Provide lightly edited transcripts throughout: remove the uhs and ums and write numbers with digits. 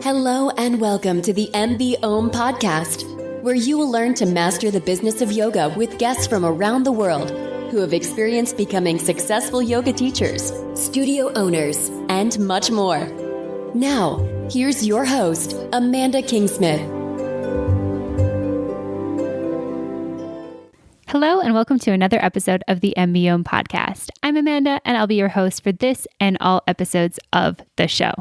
Hello and welcome to the MBOM podcast, where you will learn to master the business of yoga with guests from around the world who have experienced becoming successful yoga teachers, studio owners, and much more. Now, here's your host, Amanda Kingsmith. Hello and welcome to another episode of the MBOM podcast. I'm Amanda and I'll be your host for this and all episodes of the show.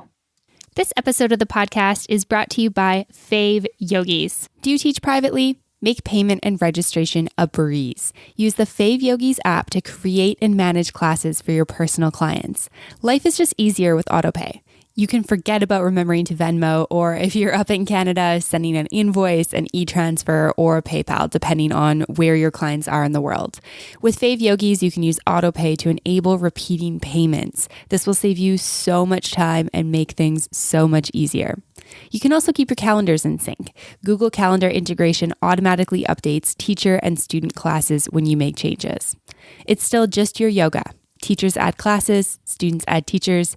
This episode of the podcast is brought to you by FavYogis. Do you teach privately? Make payment and registration a breeze. Use the FavYogis app to create and manage classes for your personal clients. Life is just easier with autopay. You can forget about remembering to Venmo, or if you're up in Canada, sending an invoice, an e-transfer, or PayPal, depending on where your clients are in the world. With FavYogis, you can use autopay to enable repeating payments. This will save you so much time and make things so much easier. You can also keep your calendars in sync. Google Calendar integration automatically updates teacher and student classes when you make changes. It's still just your yoga. Teachers add classes, students add teachers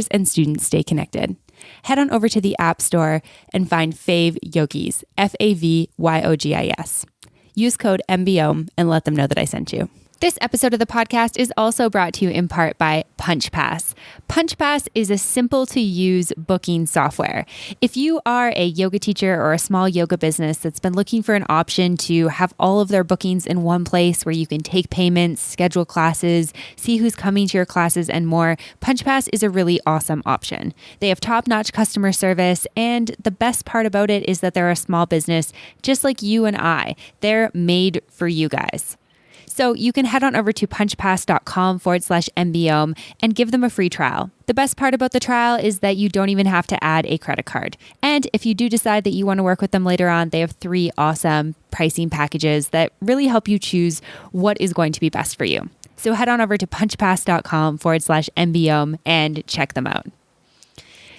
and students stay connected. Head on over to the App Store and find FavYogis, FavYogis. Use code MBOM and let them know that I sent you. This episode of the podcast is also brought to you in part by PunchPass. PunchPass is a simple-to-use booking software. If you are a yoga teacher or a small yoga business that's been looking for an option to have all of their bookings in one place where you can take payments, schedule classes, see who's coming to your classes, and more, PunchPass is a really awesome option. They have top-notch customer service, and the best part about it is that they're a small business just like you and I. They're made for you guys. So you can head on over to punchpass.com/MBOM and give them a free trial. The best part about the trial is that you don't even have to add a credit card. And if you do decide that you want to work with them later on, they have 3 awesome pricing packages that really help you choose what is going to be best for you. So head on over to punchpass.com/MBOM and check them out.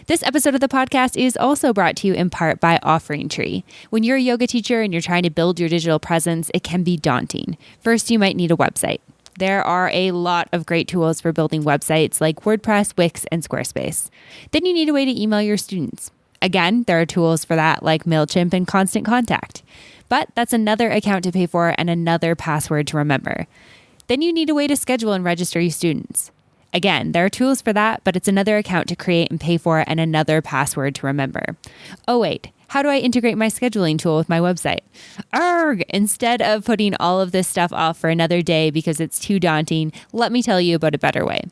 This episode of the podcast is also brought to you in part by Offering Tree. When you're a yoga teacher and you're trying to build your digital presence, it can be daunting. First, you might need a website. There are a lot of great tools for building websites like WordPress, Wix, and Squarespace. Then you need a way to email your students. Again, there are tools for that like MailChimp and Constant Contact. But that's another account to pay for and another password to remember. Then you need a way to schedule and register your students. Again, there are tools for that, but it's another account to create and pay for and another password to remember. Oh wait, how do I integrate my scheduling tool with my website? Arrgh! Instead of putting all of this stuff off for another day because it's too daunting, let me tell you about a better way.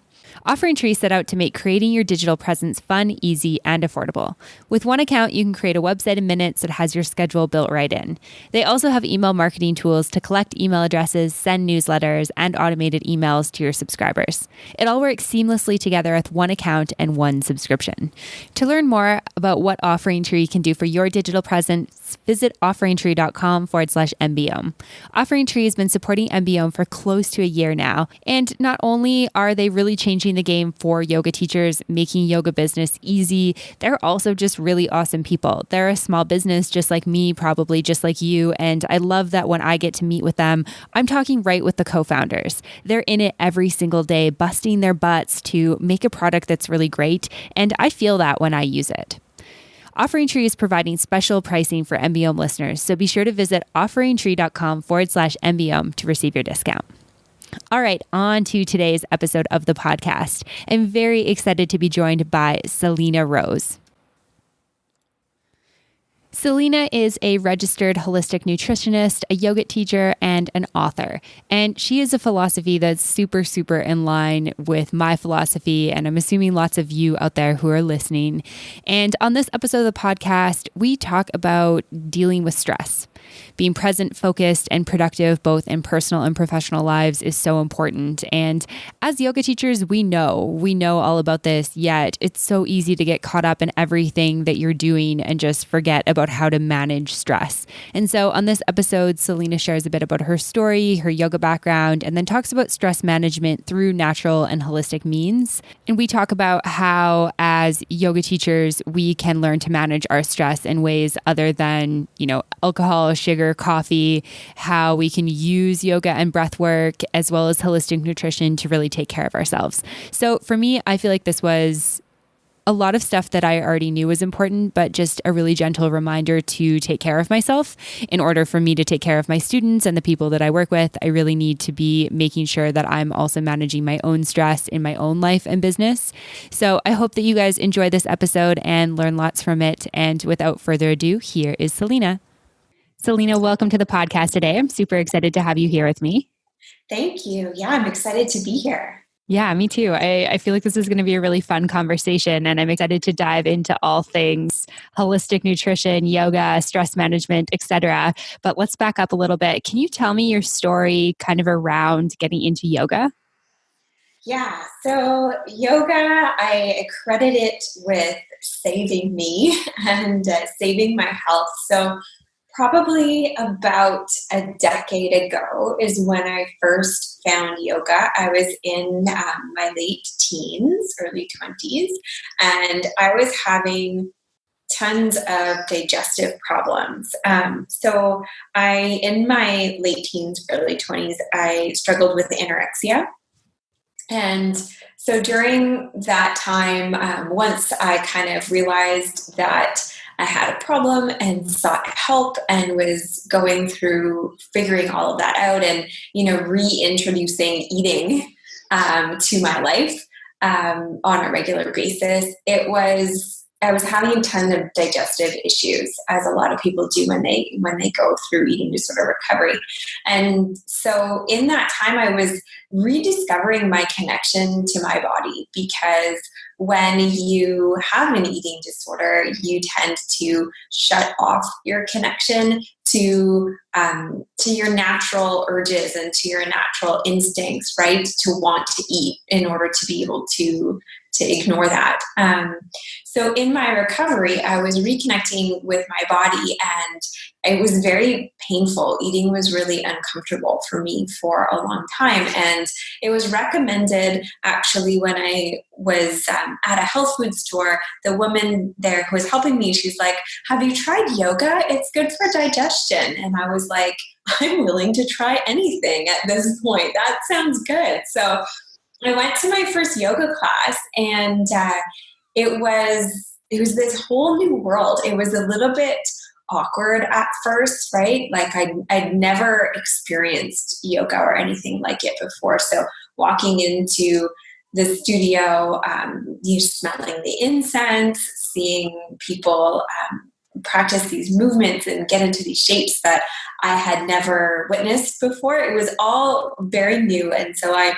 Offering Tree set out to make creating your digital presence fun, easy, and affordable. With one account, you can create a website in minutes that has your schedule built right in. They also have email marketing tools to collect email addresses, send newsletters, and automated emails to your subscribers. It all works seamlessly together with one account and one subscription. To learn more about what Offering Tree can do for your digital presence, visit offeringtree.com/MBOM. Offering Tree has been supporting MBOM for close to a year now. And not only are they really changing the game for yoga teachers, making yoga business easy, they're also just really awesome people. They're a small business just like me, probably just like you. And I love that when I get to meet with them, I'm talking right with the co-founders. They're in it every single day, busting their butts to make a product that's really great. And I feel that when I use it. Offering Tree is providing special pricing for MBOM listeners, so be sure to visit offeringtree.com/MBOM to receive your discount. All right, on to today's episode of the podcast. I'm very excited to be joined by Selina Rose. Selina is a registered holistic nutritionist, a yoga teacher, and an author. And she has a philosophy that's super, super in line with my philosophy, and I'm assuming lots of you out there who are listening. And on this episode of the podcast, we talk about dealing with stress. Being present, focused, and productive both in personal and professional lives is so important. And as yoga teachers, we know all about this, yet it's so easy to get caught up in everything that you're doing and just forget about how to manage stress. And so on this episode, Selina shares a bit about her story, her yoga background, and then talks about stress management through natural and holistic means. And we talk about how as yoga teachers, we can learn to manage our stress in ways other than, alcohol, sugar, coffee, how we can use yoga and breath work as well as holistic nutrition to really take care of ourselves. So for me, I feel like this was a lot of stuff that I already knew was important, but just a really gentle reminder to take care of myself. In order for me to take care of my students and the people that I work with, I really need to be making sure that I'm also managing my own stress in my own life and business. So I hope that you guys enjoy this episode and learn lots from it. And without further ado, here is Selina. Selina, welcome to the podcast today. I'm super excited to have you here with me. Thank you. Yeah, I'm excited to be here. Yeah, me too. I feel like this is going to be a really fun conversation, and I'm excited to dive into all things holistic nutrition, yoga, stress management, etc. But let's back up a little bit. Can you tell me your story kind of around getting into yoga? Yeah, so yoga, I credit it with saving me and saving my health. So probably about a decade ago is when I first found yoga. I was in my late teens, early 20s, and I was having tons of digestive problems. In my late teens, early 20s, I struggled with anorexia. And so during that time, once I kind of realized that I had a problem and sought help and was going through figuring all of that out and, reintroducing eating to my life on a regular basis, I was having tons of digestive issues, as a lot of people do when they go through eating disorder recovery. And so in that time, I was rediscovering my connection to my body, because when you have an eating disorder, you tend to shut off your connection to your natural urges and to your natural instincts, right? To want to eat in order to be able to ignore that. So in my recovery, I was reconnecting with my body, and it was very painful. Eating was really uncomfortable for me for a long time. And it was recommended, actually, when I was at a health food store, the woman there who was helping me, she's like, "Have you tried yoga? It's good for digestion." And I was like, I'm willing to try anything at this point. That sounds good. So I went to my first yoga class, and it was this whole new world. It was a little bit awkward at first, right? Like I'd never experienced yoga or anything like it before. So walking into the studio, you smelling the incense, seeing people practice these movements and get into these shapes that I had never witnessed before. It was all very new. And so I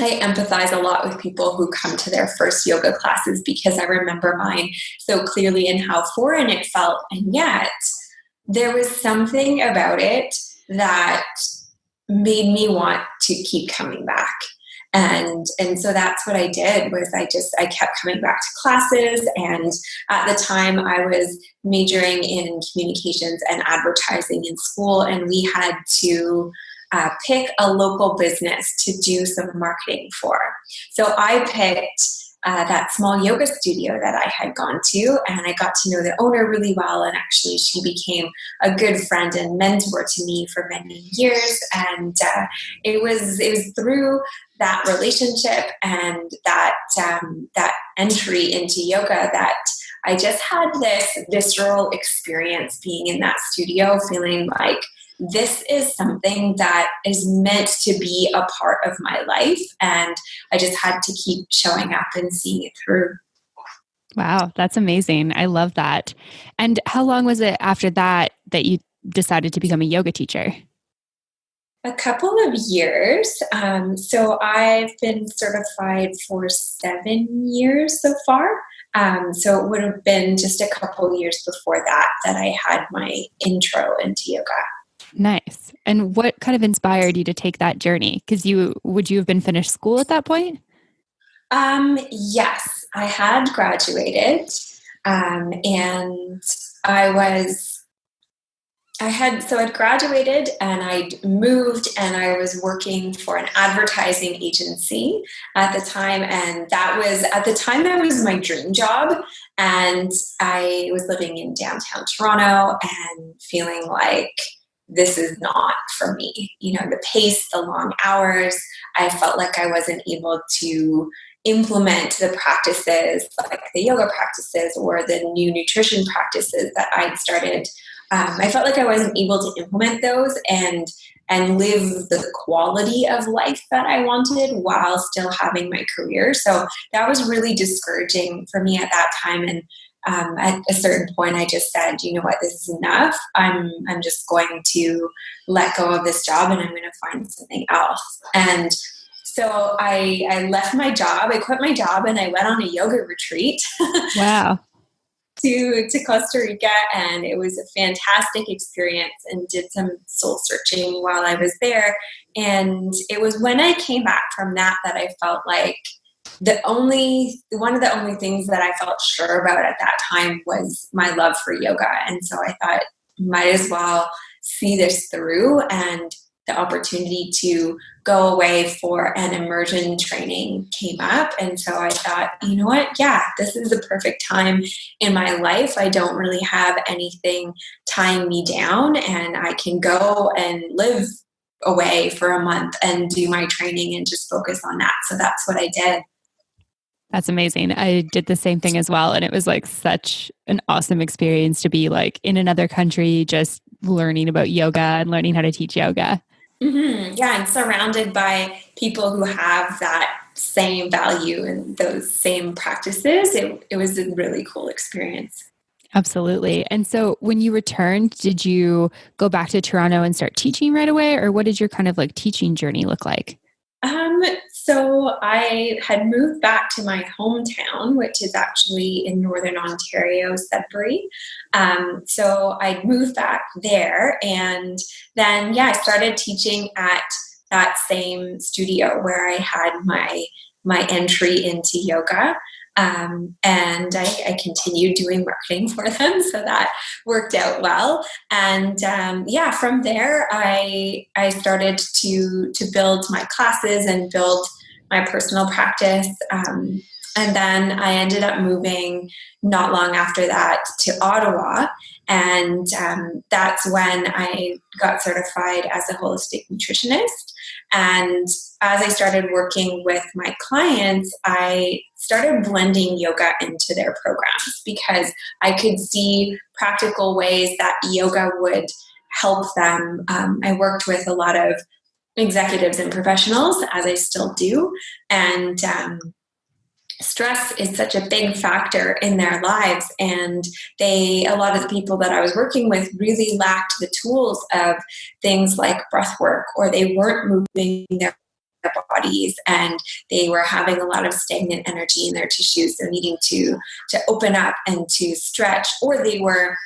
empathize a lot with people who come to their first yoga classes, because I remember mine so clearly and how foreign it felt. And yet there was something about it that made me want to keep coming back. And so that's what I did. Was I kept coming back to classes. And at the time I was majoring in communications and advertising in school, and we had to pick a local business to do some marketing for. So I picked that small yoga studio that I had gone to, and I got to know the owner really well. And actually, she became a good friend and mentor to me for many years. And it was through that relationship and that entry into yoga that I just had this visceral experience being in that studio, feeling like this is something that is meant to be a part of my life. And I just had to keep showing up and seeing it through. Wow, that's amazing. I love that. And how long was it after that you decided to become a yoga teacher? A couple of years. So I've been certified for 7 years so far. So it would have been just a couple of years before that I had my intro into yoga. Nice. And what kind of inspired you to take that journey? Because would you have been finished school at that point? Yes, I had graduated, and I'd graduated and I'd moved, and I was working for an advertising agency at the time. And at the time that was my dream job. And I was living in downtown Toronto and feeling like this is not for me. The pace, the long hours, I felt like I wasn't able to implement the practices, like the yoga practices or the new nutrition practices that I'd started, I felt like I wasn't able to implement those and live the quality of life that I wanted while still having my career. So that was really discouraging for me at that time. And at a certain point, I just said, you know what, this is enough. I'm just going to let go of this job and I'm going to find something else. And so I left my job. I quit my job and I went on a yoga retreat. Wow. to Costa Rica, and it was a fantastic experience, and did some soul searching while I was there. And it was when I came back from that I felt like one of the only things that I felt sure about at that time was my love for yoga. And so I thought, might as well see this through, and the opportunity to go away for an immersion training came up. And so I thought, you know what? Yeah, this is the perfect time in my life. I don't really have anything tying me down, and I can go and live away for a month and do my training and just focus on that. So that's what I did. That's amazing. I did the same thing as well. And it was like such an awesome experience to be like in another country, just learning about yoga and learning how to teach yoga. Mm-hmm. Yeah, and surrounded by people who have that same value and those same practices. It was a really cool experience. Absolutely. And so when you returned, did you go back to Toronto and start teaching right away? Or what did your kind of like teaching journey look like? So I had moved back to my hometown, which is actually in Northern Ontario, Sudbury. So I moved back there, and then, I started teaching at that same studio where I had my entry into yoga. And I continued doing marketing for them, so that worked out well. And from there, I started to build my classes and build my personal practice. And then I ended up moving not long after that to Ottawa. And that's when I got certified as a holistic nutritionist. And as I started working with my clients, I started blending yoga into their programs because I could see practical ways that yoga would help them. I worked with a lot of executives and professionals, as I still do. And stress is such a big factor in their lives, and a lot of the people that I was working with really lacked the tools of things like breath work, or they weren't moving their bodies, and they were having a lot of stagnant energy in their tissues, so needing to open up and to stretch, or they were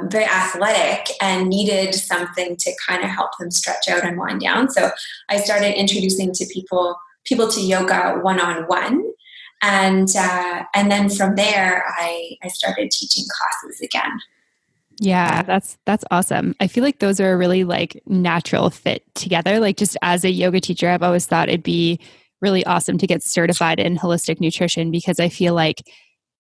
very athletic and needed something to kind of help them stretch out and wind down. So I started introducing people to yoga one-on-one. And then from there, I started teaching classes again. Yeah, that's awesome. I feel like those are a really like natural fit together. Like just as a yoga teacher, I've always thought it'd be really awesome to get certified in holistic nutrition, because I feel like,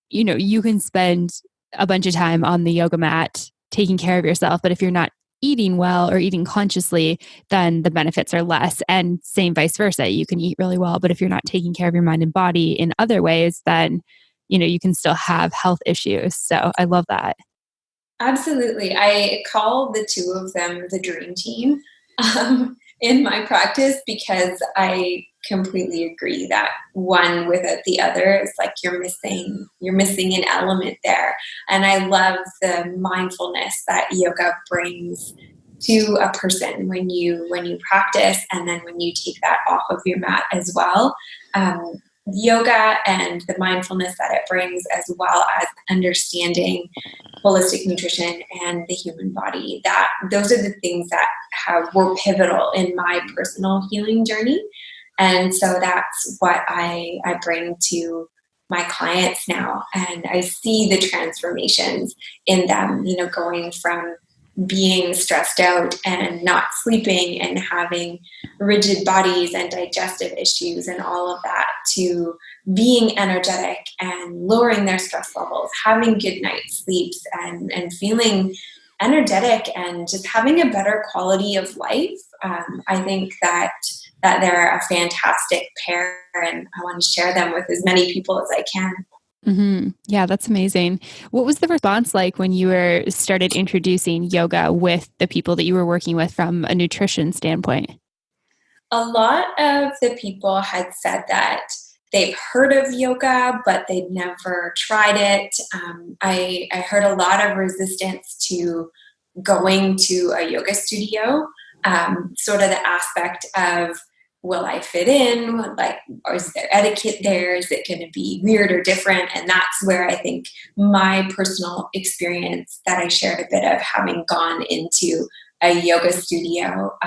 you can spend a bunch of time on the yoga mat taking care of yourself, but if you're not eating well or eating consciously, then the benefits are less. And same vice versa. You can eat really well, but if you're not taking care of your mind and body in other ways, then, you can still have health issues. So I love that. Absolutely. I call the two of them the dream team in my practice, because I completely agree that one without the other is like you're missing an element there. And I love the mindfulness that yoga brings to a person when you practice, and then when you take that off of your mat as well. Yoga and the mindfulness that it brings, as well as understanding holistic nutrition and the human body, those are the things that were pivotal in my personal healing journey. And so that's what I bring to my clients now. And I see the transformations in them, going from being stressed out and not sleeping and having rigid bodies and digestive issues and all of that, to being energetic and lowering their stress levels, having good night's sleeps, and feeling energetic and just having a better quality of life. I think that that they're a fantastic pair, and I want to share them with as many people as I can. Mm-hmm. Yeah, that's amazing. What was the response like when you were started introducing yoga with the people that you were working with from a nutrition standpoint? A lot of the people had said that they've heard of yoga, but they'd never tried it. I heard a lot of resistance to going to a yoga studio, sort of the aspect of, will I fit in? Like, or is there etiquette there? Is it going to be weird or different? And that's where I think my personal experience that I shared a bit of, having gone into a yoga studio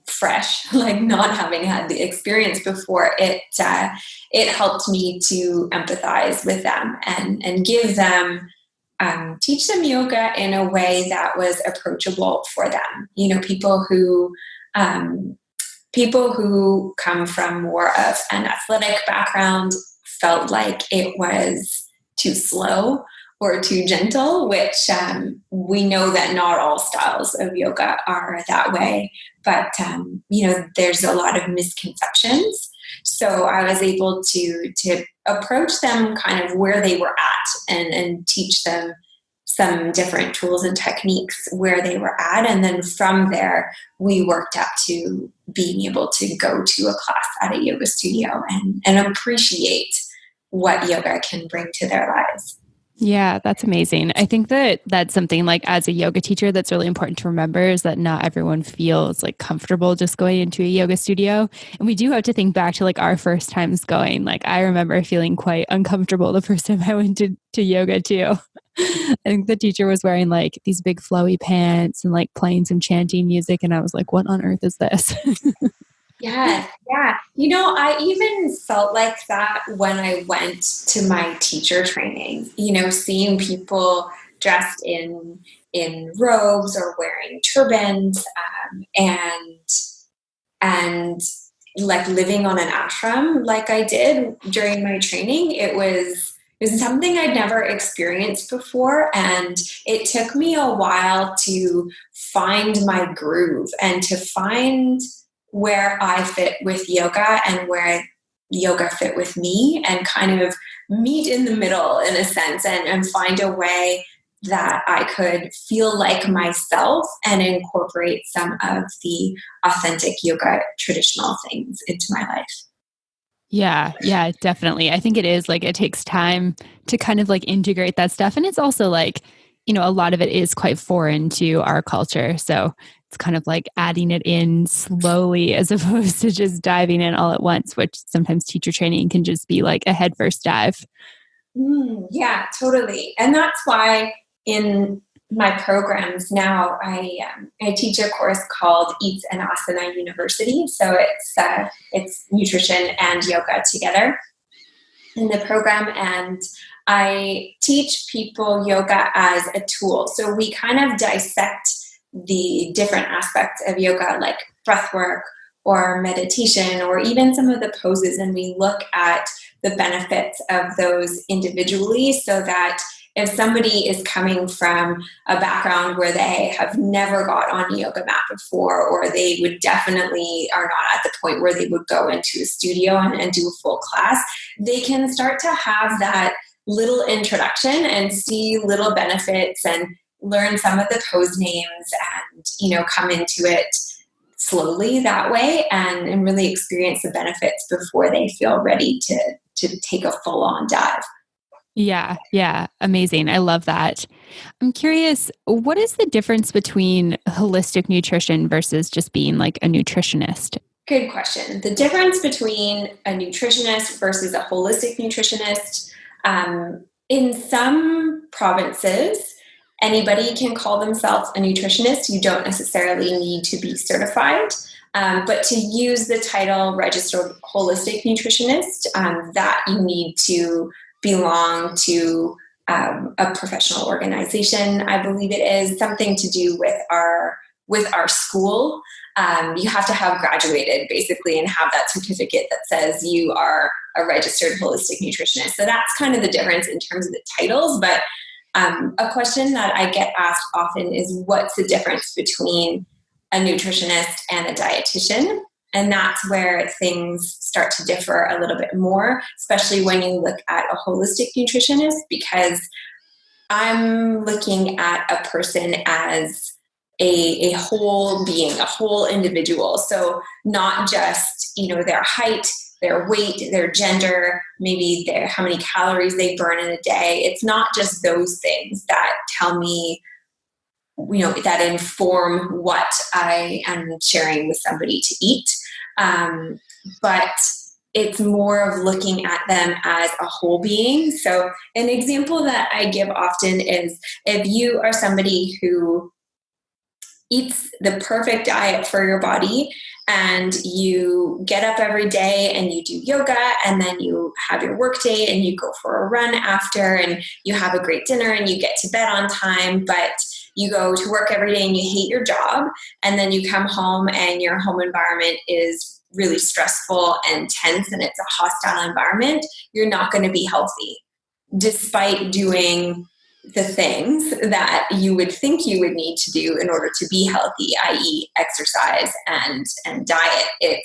fresh, like not having had the experience before, it helped me to empathize with them and give them, teach them yoga in a way that was approachable for them. People who come from more of an athletic background felt like it was too slow or too gentle, which we know that not all styles of yoga are that way. But, there's a lot of misconceptions. So I was able to approach them kind of where they were at, and teach them some different tools and techniques where they were at. And then from there, we worked up to being able to go to a class at a yoga studio and appreciate what yoga can bring to their lives. Yeah, that's amazing. I think that that's something, like, as a yoga teacher, that's really important to remember, is that not everyone feels like comfortable just going into a yoga studio. And we do have to think back to like our first times going. Like, I remember feeling quite uncomfortable the first time I went to yoga too. I think the teacher was wearing like these big flowy pants and like playing some chanting music. And I was like, what on earth is this? Yes, yeah. I even felt like that when I went to my teacher training, seeing people dressed in robes or wearing turbans, and like living on an ashram like I did during my training. It was something I'd never experienced before, and it took me a while to find my groove and to find where I fit with yoga and where yoga fit with me, and kind of meet in the middle in a sense, and find a way that I could feel like myself and incorporate some of the authentic yoga traditional things into my life. Yeah, definitely. I think it is like, it takes time to kind of like integrate that stuff. And it's also like, a lot of it is quite foreign to our culture. So it's kind of like adding it in slowly as opposed to just diving in all at once, which sometimes teacher training can just be like a headfirst dive. Yeah, totally. And that's why in my programs now, I teach a course called Eats and Asana University. So it's nutrition and yoga together in the program, and I teach people yoga as a tool. So we kind of dissect the different aspects of yoga, like breathwork or meditation, or even some of the poses, and we look at the benefits of those individually, so that if somebody is coming from a background where they have never got on a yoga mat before, or they would definitely are not at the point where they would go into a studio and do a full class, they can start to have that little introduction and see little benefits and learn some of the pose names, and come into it slowly that way, and really experience the benefits before they feel ready to take a full-on dive. Yeah. Amazing. I love that. I'm curious, what is the difference between holistic nutrition versus just being like a nutritionist? Good question. The difference between a nutritionist versus a holistic nutritionist, in some provinces, anybody can call themselves a nutritionist. You don't necessarily need to be certified. But to use the title Registered Holistic Nutritionist, that you need to belong to a professional organization. I believe it is something to do with our school. You have to have graduated basically and have that certificate that says you are a registered holistic nutritionist. So that's kind of the difference in terms of the titles. But a question that I get asked often is, what's the difference between a nutritionist and a dietitian? And that's where things start to differ a little bit more, especially when you look at a holistic nutritionist, because I'm looking at a person as a whole being, a whole individual. So not just, their height, their weight, their gender, maybe how many calories they burn in a day. It's not just those things that tell me, that inform what I am sharing with somebody to eat. But it's more of looking at them as a whole being. So an example that I give often is if you are somebody who eats the perfect diet for your body and you get up every day and you do yoga and then you have your work day and you go for a run after and you have a great dinner and you get to bed on time, but you go to work every day and you hate your job, and then you come home and your home environment is really stressful and tense and it's a hostile environment, you're not going to be healthy despite doing the things that you would think you would need to do in order to be healthy, i.e. exercise and diet.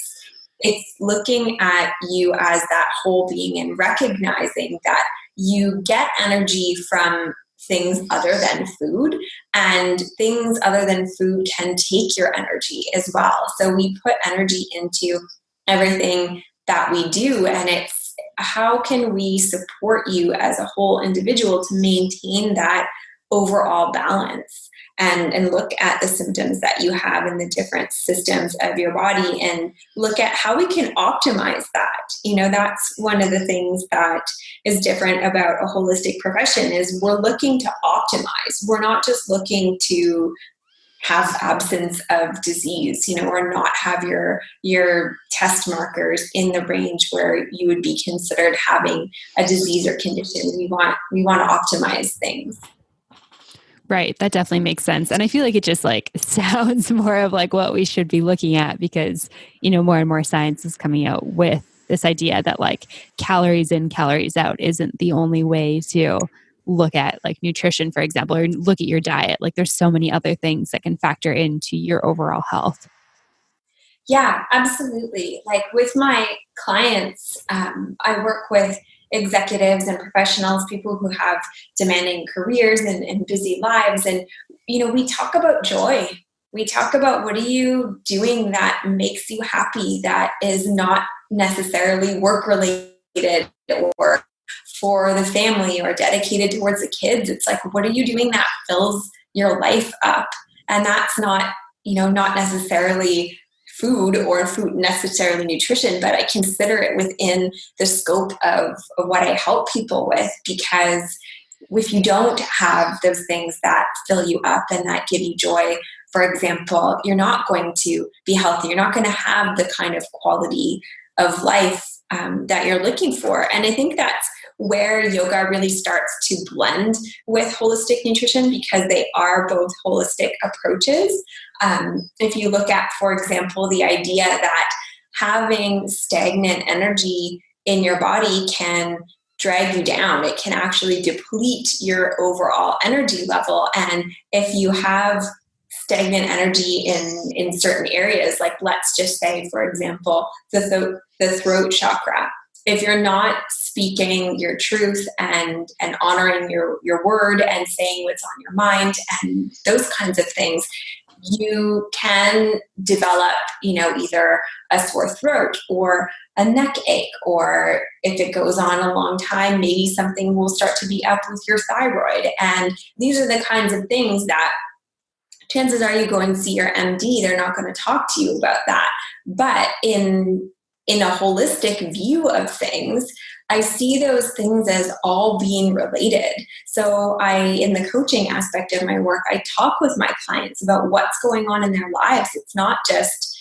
It's looking at you as that whole being and recognizing that you get energy from things other than food, and things other than food can take your energy as well. So we put energy into everything that we do, and it's how can we support you as a whole individual to maintain that overall balance and look at the symptoms that you have in the different systems of your body and look at how we can optimize that. That's one of the things that is different about a holistic profession is we're looking to optimize. We're not just looking to have absence of disease, or not have your test markers in the range where you would be considered having a disease or condition. We want to optimize things. Right. That definitely makes sense. And I feel like it just sounds more of what we should be looking at because, more and more science is coming out with this idea that calories in, calories out isn't the only way to look at nutrition, for example, or look at your diet. There's so many other things that can factor into your overall health. Yeah, absolutely. With my clients, I work with executives and professionals, people who have demanding careers and busy lives. And, we talk about joy. We talk about what are you doing that makes you happy, that is not necessarily work related or for the family or dedicated towards the kids. It's what are you doing that fills your life up? And that's not, not necessarily food or food necessarily nutrition, but I consider it within the scope of what I help people with, because if you don't have those things that fill you up and that give you joy, for example, you're not going to be healthy. You're not going to have the kind of quality of life that you're looking for. And I think that's where yoga really starts to blend with holistic nutrition, because they are both holistic approaches. If you look at, for example, the idea that having stagnant energy in your body can drag you down, it can actually deplete your overall energy level. And if you have stagnant energy in certain areas, let's just say, for example, the throat chakra, if you're not speaking your truth and honoring your word and saying what's on your mind and those kinds of things, you can develop, either a sore throat or a neck ache, or if it goes on a long time, maybe something will start to be up with your thyroid. And these are the kinds of things that chances are you go and see your MD, they're not going to talk to you about that. But in a holistic view of things, I see those things as all being related. So in the coaching aspect of my work, I talk with my clients about what's going on in their lives. It's not just,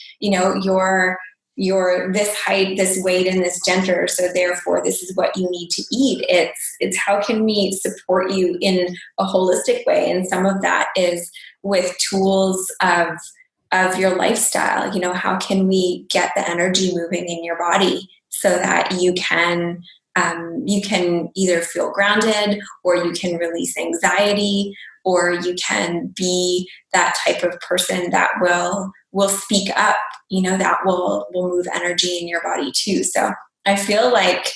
you're this height, this weight, and this gender, so therefore this is what you need to eat. It's how can we support you in a holistic way? And some of that is with tools of your lifestyle. How can we get the energy moving in your body so that you can either feel grounded, or you can release anxiety, or you can be that type of person that will speak up, that will move energy in your body too. So I feel like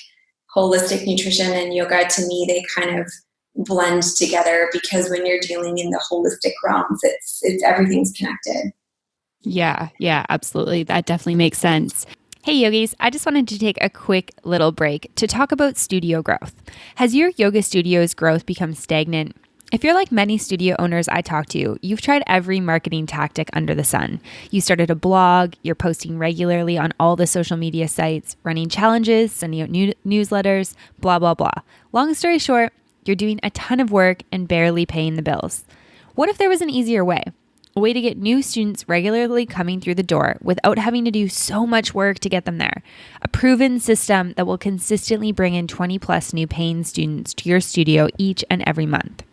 holistic nutrition and yoga, to me, they kind of blend together, because when you're dealing in the holistic realms, it's everything's connected. Yeah, absolutely. That definitely makes sense. Hey yogis, I just wanted to take a quick little break to talk about studio growth. Has your yoga studio's growth become stagnant? If you're like many studio owners I talk to, you've tried every marketing tactic under the sun. You started a blog, you're posting regularly on all the social media sites, running challenges, sending out newsletters, blah, blah, blah. Long story short, you're doing a ton of work and barely paying the bills. What if there was an easier way? A way to get new students regularly coming through the door without having to do so much work to get them there. A proven system that will consistently bring in 20 plus new paying students to your studio each and every month.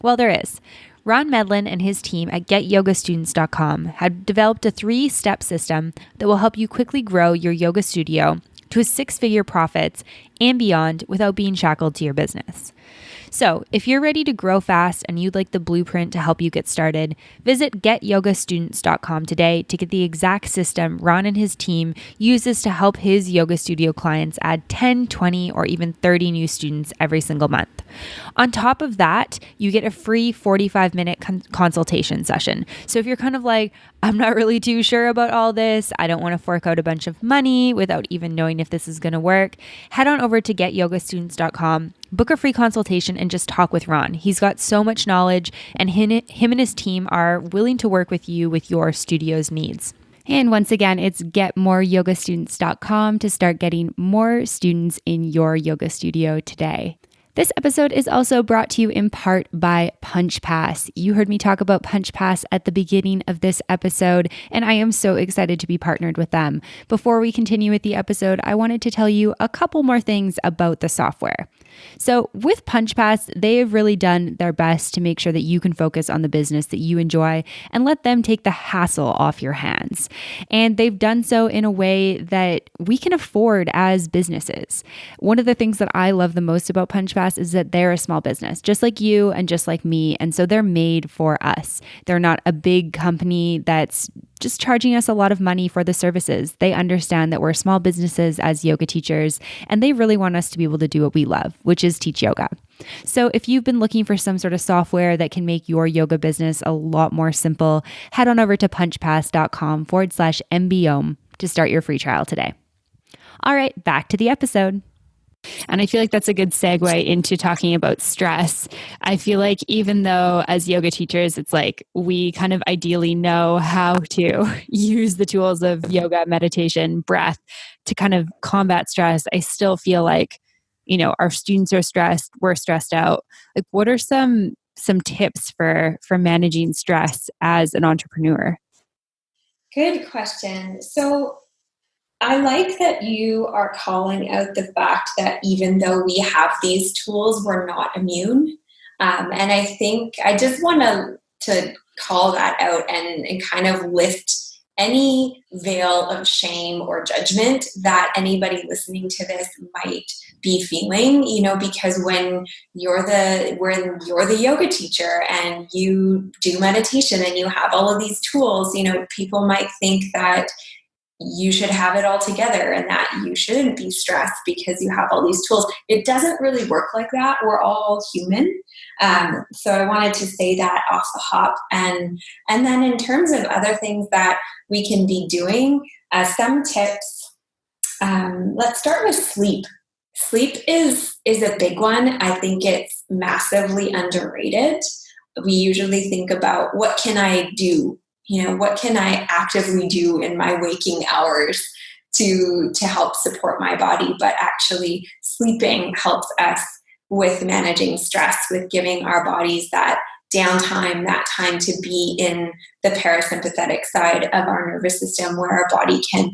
Well, there is. Ron Medlin and his team at GetYogaStudents.com have developed a 3-step system that will help you quickly grow your yoga studio to a 6-figure profits and beyond without being shackled to your business. So if you're ready to grow fast and you'd like the blueprint to help you get started, visit GetYogaStudents.com today to get the exact system Ron and his team uses to help his yoga studio clients add 10, 20, or even 30 new students every single month. On top of that, you get a free 45-minute consultation session. So if you're kind of like, I'm not really too sure about all this, I don't want to fork out a bunch of money without even knowing if this is going to work, head on over to GetYogaStudents.com, book a free consultation, and just talk with Ron. He's got so much knowledge, and him and his team are willing to work with you with your studio's needs. And once again, it's getmoreYogaStudents.com to start getting more students in your yoga studio today. This episode is also brought to you in part by Punch Pass. You heard me talk about Punch Pass at the beginning of this episode, and I am so excited to be partnered with them. Before we continue with the episode, I wanted to tell you a couple more things about the software. So with Punch Pass, they have really done their best to make sure that you can focus on the business that you enjoy and let them take the hassle off your hands. And they've done so in a way that we can afford as businesses. One of the things that I love the most about Punch Pass is that they're a small business, just like you and just like me. And so they're made for us. They're not a big company that's just charging us a lot of money for the services. They understand that we're small businesses as yoga teachers, and they really want us to be able to do what we love, which is teach yoga. So if you've been looking for some sort of software that can make your yoga business a lot more simple, head on over to punchpass.com/MBOM to start your free trial today. All right, back to the episode. And I feel like that's a good segue into talking about stress. I feel like even though as yoga teachers, it's like we kind of ideally know how to use the tools of yoga, meditation, breath to kind of combat stress, I still feel like, our students are stressed, we're stressed out. Like, what are some tips for managing stress as an entrepreneur? Good question. So I like that you are calling out the fact that even though we have these tools, we're not immune. And I think I just want to call that out and kind of lift any veil of shame or judgment that anybody listening to this might be feeling, because when you're the yoga teacher and you do meditation and you have all of these tools, people might think that you should have it all together and that you shouldn't be stressed because you have all these tools. It doesn't really work like that. We're all human. So I wanted to say that off the hop. And then in terms of other things that we can be doing, some tips, let's start with sleep. Sleep is a big one. I think it's massively underrated. We usually think about what can I do? What can I actively do in my waking hours to help support my body? But actually sleeping helps us with managing stress, with giving our bodies that downtime, that time to be in the parasympathetic side of our nervous system where our body can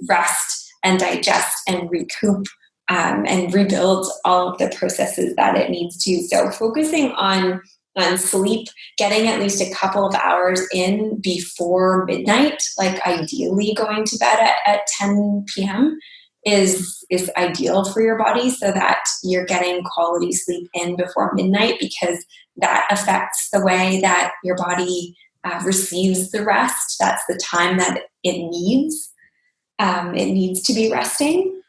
rest and digest and recoup and rebuild all of the processes that it needs to. So focusing on sleep, getting at least a couple of hours in before midnight, like ideally going to bed at 10 p.m., is ideal for your body, so that you're getting quality sleep in before midnight, because that affects the way that your body receives the rest. That's the time that it needs. It needs to be resting.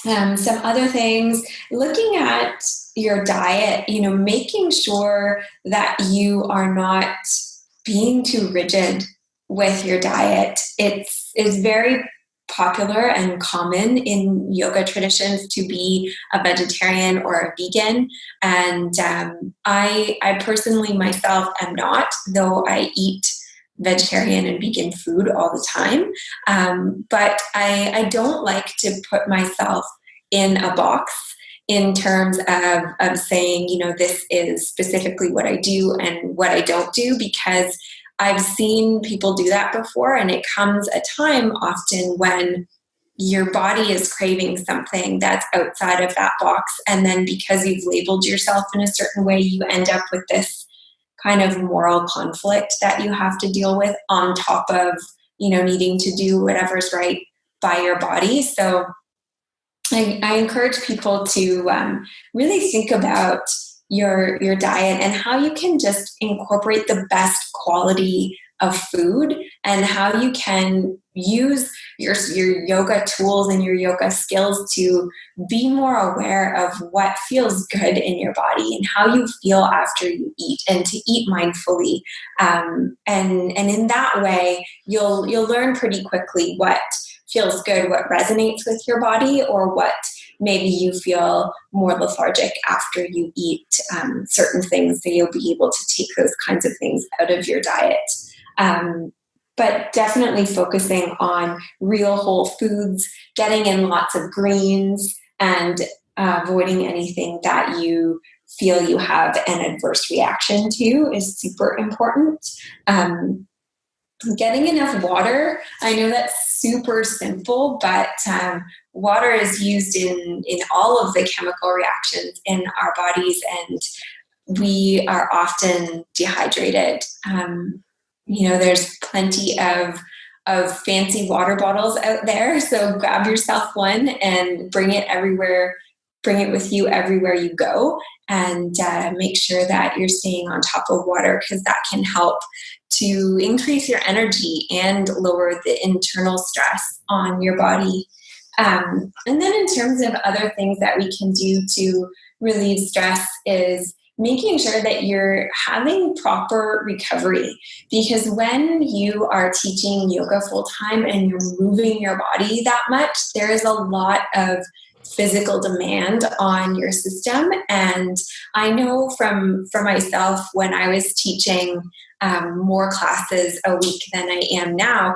Some other things, looking at your diet, making sure that you are not being too rigid with your diet. It's very popular and common in yoga traditions to be a vegetarian or a vegan. And I personally myself am not, though I eat vegetarian and vegan food all the time. But I don't like to put myself in a box in terms of saying, this is specifically what I do and what I don't do, because I've seen people do that before, and it comes a time often when your body is craving something that's outside of that box. And then because you've labeled yourself in a certain way, you end up with this kind of moral conflict that you have to deal with on top of, needing to do whatever's right by your body. So I encourage people to really think about your diet and how you can just incorporate the best quality of food, and how you can use your yoga tools and your yoga skills to be more aware of what feels good in your body and how you feel after you eat, and to eat mindfully. And in that way, you'll learn pretty quickly what feels good, what resonates with your body, or what maybe you feel more lethargic after you eat certain things. So you'll be able to take those kinds of things out of your diet. But definitely focusing on real whole foods, getting in lots of greens, and avoiding anything that you feel you have an adverse reaction to is super important. Getting enough water. I know that's super simple, but water is used in all of the chemical reactions in our bodies, and we are often dehydrated. There's plenty of fancy water bottles out there, so grab yourself one and bring it everywhere. Bring it with you everywhere you go, and make sure that you're staying on top of water, because that can help to increase your energy and lower the internal stress on your body. And then in terms of other things that we can do to relieve stress is making sure that you're having proper recovery, because when you are teaching yoga full time and you're moving your body that much, there is a lot of physical demand on your system. And I know for myself, when I was teaching more classes a week than I am now,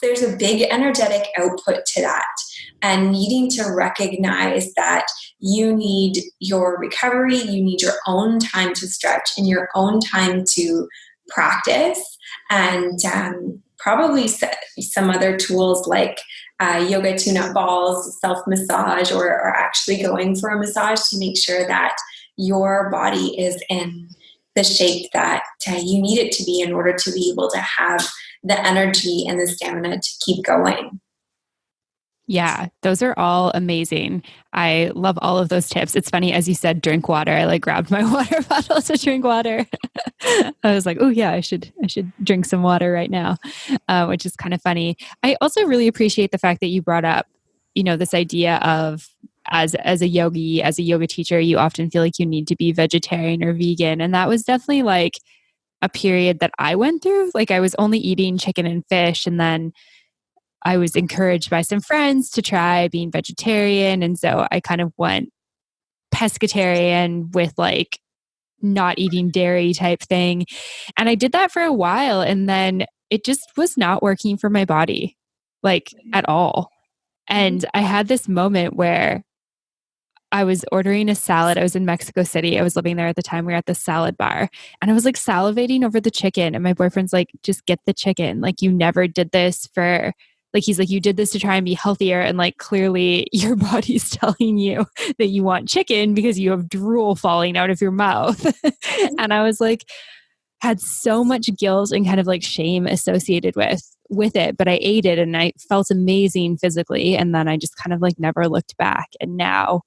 there's a big energetic output to that, and needing to recognize that you need your recovery, you need your own time to stretch and your own time to practice, and probably some other tools like yoga tune-up balls, self-massage, or actually going for a massage to make sure that your body is in the shape that you need it to be in order to be able to have the energy and the stamina to keep going. Yeah, those are all amazing. I love all of those tips. It's funny, as you said, drink water. I grabbed my water bottle to drink water. I was like, oh yeah, I should drink some water right now, which is kind of funny. I also really appreciate the fact that you brought up, this idea of as a yogi, as a yoga teacher, you often feel like you need to be vegetarian or vegan. And that was definitely a period that I went through. I was only eating chicken and fish, and then I was encouraged by some friends to try being vegetarian. And so I kind of went pescatarian with not eating dairy type thing. And I did that for a while. And then it just was not working for my body, at all. And I had this moment where I was ordering a salad. I was in Mexico City. I was living there at the time. We were at the salad bar, and I was salivating over the chicken. And my boyfriend's like, just get the chicken. You never did this for... he's like, you did this to try and be healthier. And clearly your body's telling you that you want chicken because you have drool falling out of your mouth. And I was had so much guilt and kind of shame associated with with it, but I ate it and I felt amazing physically. And then I just kind of like never looked back. And now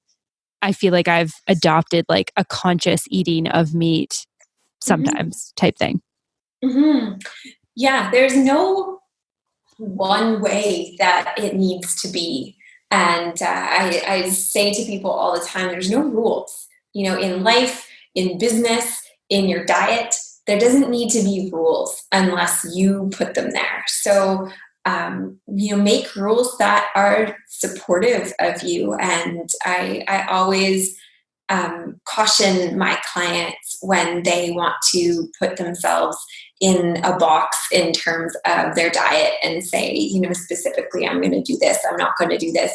I feel like I've adopted like a conscious eating of meat sometimes type thing. Mm-hmm. Yeah, there's no one way that it needs to be. And I say to people all the time, there's no rules, in life, in business, in your diet. There doesn't need to be rules unless you put them there. So, make rules that are supportive of you. And I always caution my clients when they want to put themselves in a box in terms of their diet and say, specifically, I'm going to do this, I'm not going to do this,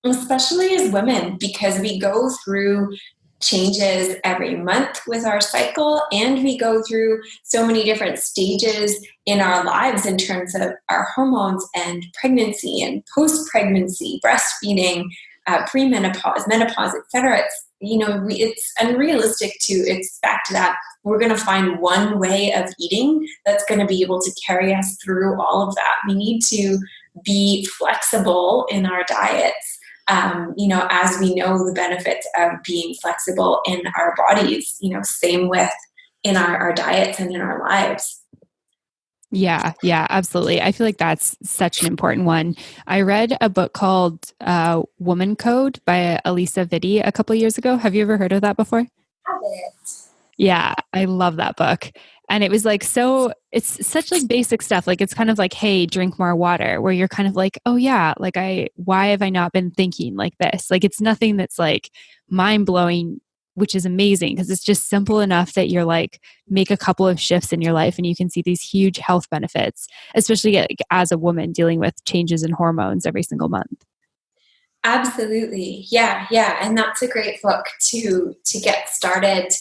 especially as women, because we go through changes every month with our cycle, and we go through so many different stages in our lives in terms of our hormones and pregnancy and post-pregnancy, breastfeeding, premenopause, menopause, etc. It's unrealistic to expect that we're going to find one way of eating that's going to be able to carry us through all of that. We need to be flexible in our diets, as we know the benefits of being flexible in our bodies, same with in our diets and in our lives. Yeah, absolutely. I feel like that's such an important one. I read a book called Woman Code by Alisa Vitti a couple of years ago. Have you ever heard of that before? I have it. Yeah, I love that book. And it was like, it's such like basic stuff. Like, it's kind of like, hey, drink more water, where you're kind of like, oh yeah, like why have I not been thinking like this? Like, it's nothing that's like mind blowing, which is amazing because it's just simple enough that you're like, make a couple of shifts in your life and you can see these huge health benefits, especially like, as a woman dealing with changes in hormones every single month. Absolutely. Yeah. And that's a great book to get started.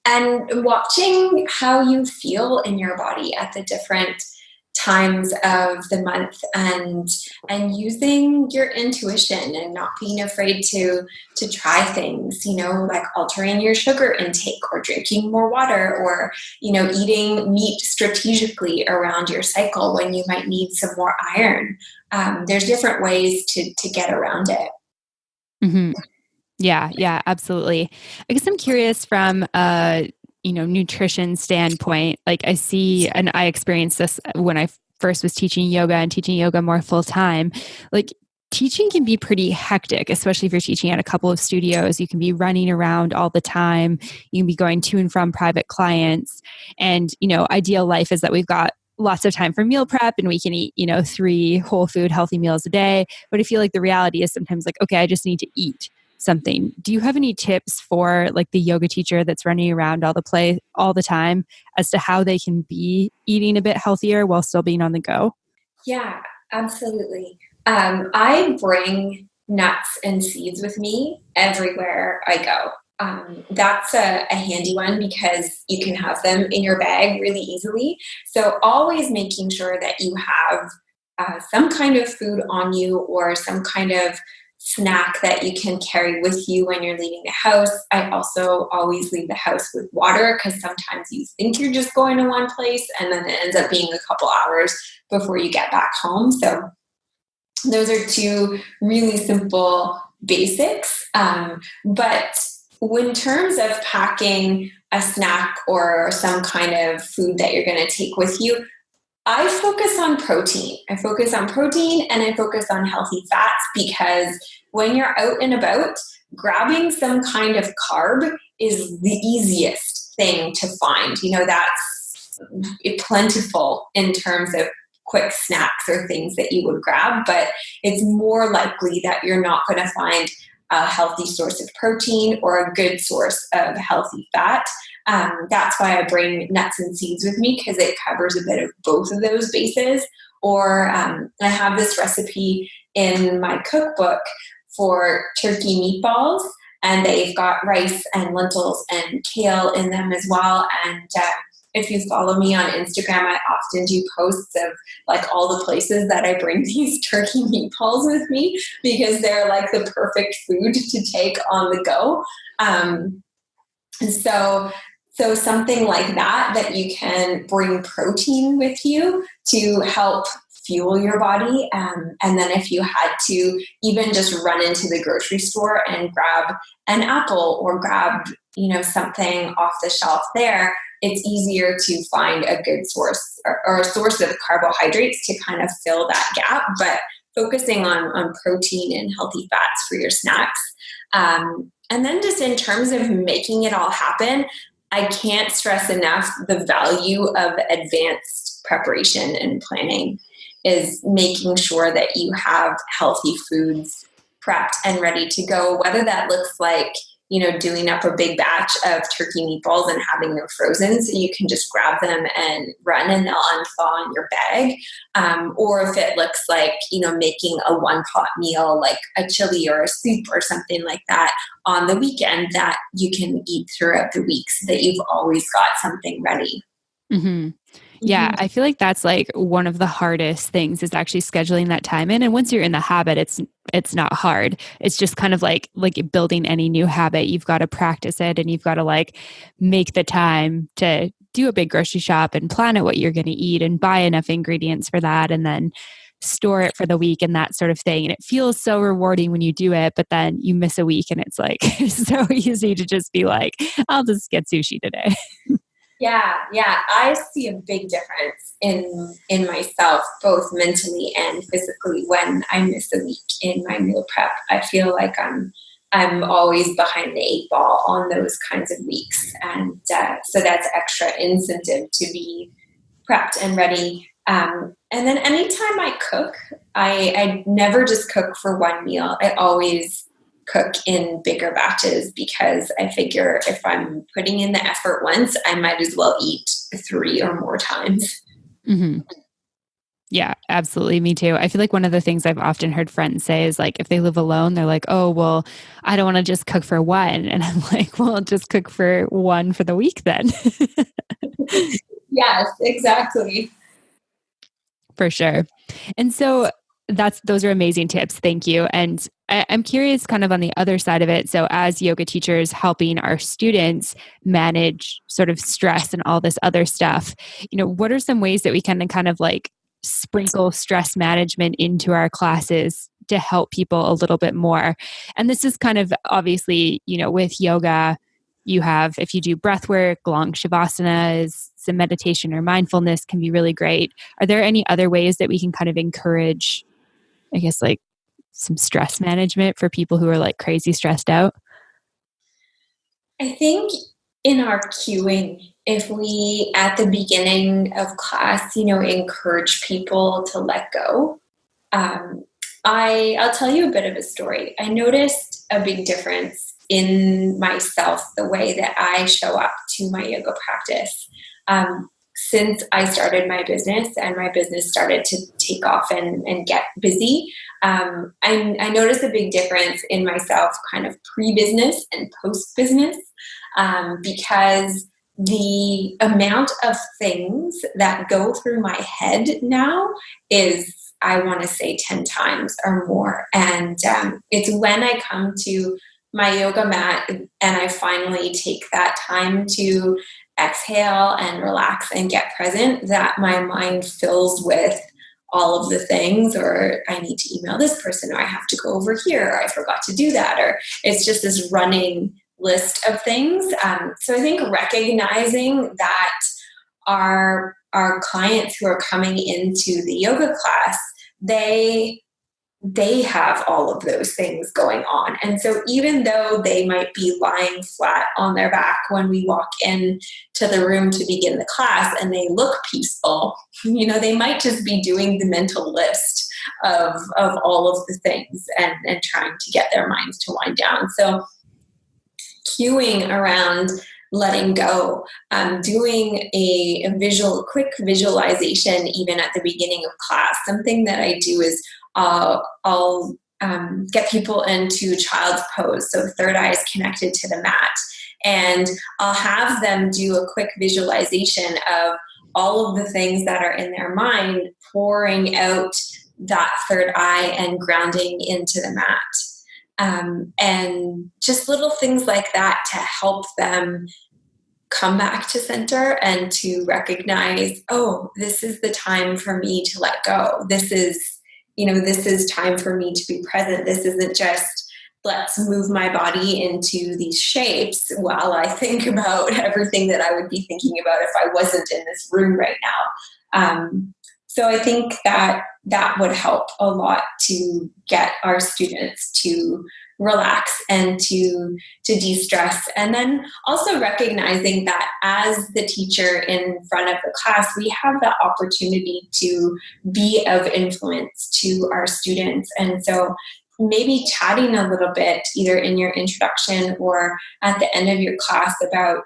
And watching how you feel in your body at the different times of the month, and using your intuition and not being afraid to try things, like altering your sugar intake or drinking more water, or eating meat strategically around your cycle when you might need some more iron. There's different ways to get around it. Mm-hmm. Yeah, absolutely. I guess I'm curious from a, nutrition standpoint. Like, I see, and I experienced this when I first was teaching yoga and teaching yoga more full time. Like, teaching can be pretty hectic, especially if you're teaching at a couple of studios. You can be running around all the time. You can be going to and from private clients. And, ideal life is that we've got lots of time for meal prep and we can eat, 3 whole food healthy meals a day. But I feel like the reality is sometimes like, okay, I just need to eat something. Do you have any tips for like the yoga teacher that's running around all the time as to how they can be eating a bit healthier while still being on the go? Yeah, absolutely. I bring nuts and seeds with me everywhere I go. That's a handy one because you can have them in your bag really easily. So always making sure that you have some kind of food on you, or some kind of snack that you can carry with you when you're leaving the house. I also always leave the house with water, because sometimes you think you're just going to one place and then it ends up being a couple hours before you get back home. So those are 2 really simple basics. But in terms of packing a snack or some kind of food that you're going to take with you, I focus on protein. I focus on protein and I focus on healthy fats, because when you're out and about, grabbing some kind of carb is the easiest thing to find. That's plentiful in terms of quick snacks or things that you would grab, but it's more likely that you're not going to find a healthy source of protein or a good source of healthy fat. That's why I bring nuts and seeds with me, because it covers a bit of both of those bases. Or I have this recipe in my cookbook for turkey meatballs, and they've got rice and lentils and kale in them as well. And if you follow me on Instagram, I often do posts of like all the places that I bring these turkey meatballs with me, because they're like the perfect food to take on the go. So So something like that you can bring protein with you to help fuel your body. And then if you had to even just run into the grocery store and grab an apple or grab, something off the shelf there, it's easier to find a good source or a source of carbohydrates to kind of fill that gap, but focusing on protein and healthy fats for your snacks. And then just in terms of making it all happen, I can't stress enough the value of advanced preparation and planning is making sure that you have healthy foods prepped and ready to go, whether that looks like, doing up a big batch of turkey meatballs and having them frozen so you can just grab them and run and they'll unthaw in your bag. Or if it looks like, making a one-pot meal like a chili or a soup or something like that on the weekend that you can eat throughout the week so that you've always got something ready. Mm-hmm. Yeah, I feel like that's like one of the hardest things is actually scheduling that time in. And once you're in the habit, it's not hard. It's just kind of like building any new habit. You've got to practice it and you've got to like make the time to do a big grocery shop and plan out what you're going to eat and buy enough ingredients for that and then store it for the week and that sort of thing. And it feels so rewarding when you do it, but then you miss a week and it's like so easy to just be like, I'll just get sushi today. Yeah. I see a big difference in myself, both mentally and physically, when I miss a week in my meal prep. I feel like I'm always behind the 8 ball on those kinds of weeks, and so that's extra incentive to be prepped and ready. And then anytime I cook, I never just cook for one meal. I always cook in bigger batches because I figure if I'm putting in the effort once, I might as well eat 3 or more times. Mm-hmm. Yeah, absolutely. Me too. I feel like one of the things I've often heard friends say is like, if they live alone, they're like, oh, well, I don't want to just cook for one. And I'm like, well, just cook for one for the week then. Yes, exactly. For sure. And so those are amazing tips. Thank you. And I'm curious kind of on the other side of it. So as yoga teachers helping our students manage sort of stress and all this other stuff, what are some ways that we can kind of like sprinkle stress management into our classes to help people a little bit more? And this is kind of obviously, with yoga, you have, if you do breath work, long shavasana, some meditation or mindfulness can be really great. Are there any other ways that we can kind of encourage, I guess, like some stress management for people who are like crazy stressed out? I think in our cueing, if we, at the beginning of class, encourage people to let go. I'll tell you a bit of a story. I noticed a big difference in myself, the way that I show up to my yoga practice. Since I started my business and my business started to take off and get busy, I noticed a big difference in myself kind of pre-business and post-business, because the amount of things that go through my head now is, I want to say, 10 times or more. And it's when I come to my yoga mat and I finally take that time to exhale and relax and get present that my mind fills with all of the things, or I need to email this person, or I have to go over here, or I forgot to do that, or it's just this running list of things. So I think recognizing that our clients who are coming into the yoga class, they have all of those things going on. And so even though they might be lying flat on their back when we walk in to the room to begin the class and they look peaceful, they might just be doing the mental list of all of the things and trying to get their minds to wind down. So cueing around letting go, doing a quick visualization even at the beginning of class. Something that I do is I'll get people into child's pose, so third eye is connected to the mat, and I'll have them do a quick visualization of all of the things that are in their mind, pouring out that third eye and grounding into the mat. And just little things like that to help them come back to center and to recognize, oh, this is the time for me to let go. This is time for me to be present. This isn't just, let's move my body into these shapes while I think about everything that I would be thinking about if I wasn't in this room right now. So I think that would help a lot to get our students to relax and to de-stress. And then also recognizing that as the teacher in front of the class, we have the opportunity to be of influence to our students. And so maybe chatting a little bit, either in your introduction or at the end of your class, about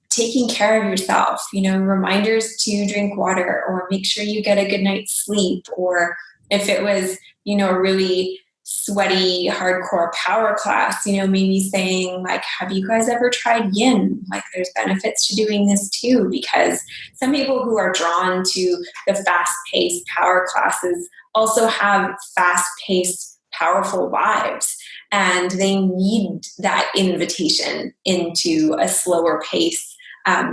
taking care of yourself, reminders to drink water, or make sure you get a good night's sleep. Or if it was, a really sweaty, hardcore power class, maybe saying like, have you guys ever tried yin? Like, there's benefits to doing this too, because some people who are drawn to the fast-paced power classes also have fast-paced, powerful vibes, and they need that invitation into a slower pace